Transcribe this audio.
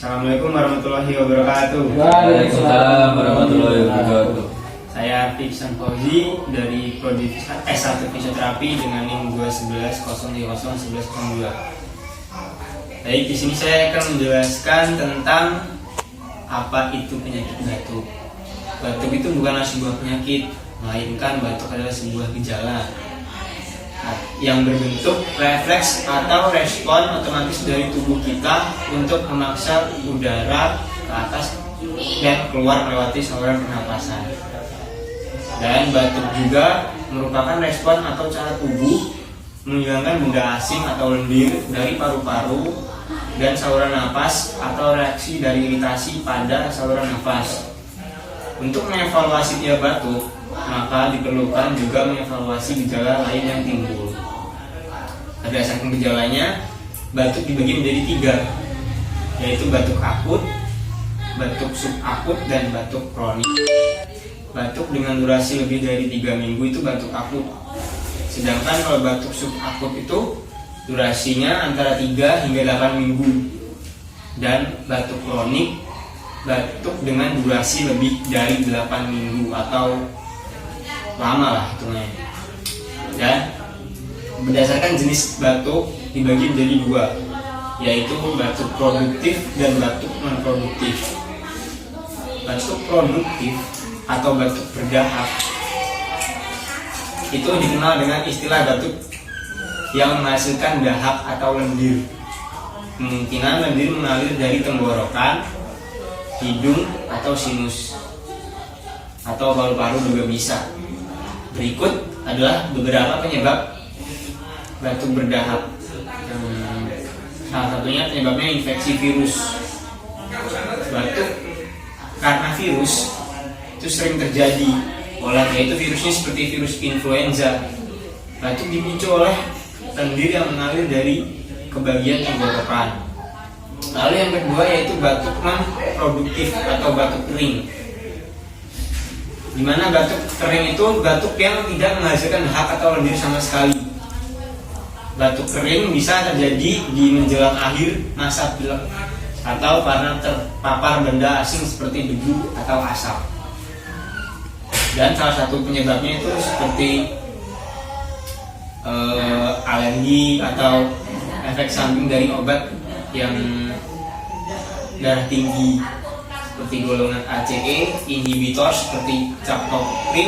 Assalamualaikum warahmatullahi wabarakatuh. Waalaikumsalam warahmatullahi wabarakatuh. Saya Fiksan Fauzi dari Prodi S1 Fisioterapi dengan NIM 21103011102. Baik, di sini saya akan menjelaskan tentang apa itu penyakit batuk. Batuk itu bukanlah sebuah penyakit, melainkan batuk adalah sebuah gejala yang berbentuk refleks atau respon otomatis dari tubuh kita untuk memaksa udara ke atas dan keluar melewati saluran pernapasan. Dan batuk juga merupakan respon atau cara tubuh menghilangkan benda asing atau lendir dari paru-paru dan saluran nafas atau reaksi dari iritasi pada saluran nafas. Untuk mengevaluasi tiap batuk, maka diperlukan juga mengevaluasi gejala lain yang timbul. Berdasarkan gejalanya, batuk dibagi menjadi 3, yaitu batuk akut, batuk subakut, dan batuk kronik. Batuk dengan durasi lebih dari 3 minggu itu batuk akut. Sedangkan kalau batuk subakut itu durasinya antara 3 hingga 8 minggu. Dan batuk kronik, batuk dengan durasi lebih dari 8 minggu atau lama lah hitungnya. Dan berdasarkan jenis batuk dibagi menjadi 2, yaitu batuk produktif dan batuk non produktif. Batuk produktif atau batuk berdahak itu dikenal dengan istilah batuk yang menghasilkan dahak atau lendir. Kemungkinan lendir mengalir dari tenggorokan, hidung, atau sinus, atau paru-paru juga bisa. Berikut adalah beberapa penyebab batuk berdahak. Salah satunya penyebabnya infeksi virus. Batuk karena virus itu sering terjadi, yaitu virusnya seperti virus influenza. Batuk dipicu oleh lendir yang mengalir dari kebagian tenggorokan. Lalu yang kedua yaitu batuk non produktif atau batuk kering. Di mana batuk kering itu batuk yang tidak menghasilkan dahak atau lendir sama sekali. Batuk kering bisa terjadi di menjelang akhir masa pilek atau karena terpapar benda asing seperti debu atau asap. Dan salah satu penyebabnya itu seperti alergi atau efek samping dari obat yang darah tinggi seperti golongan ACE, inhibitor seperti captopril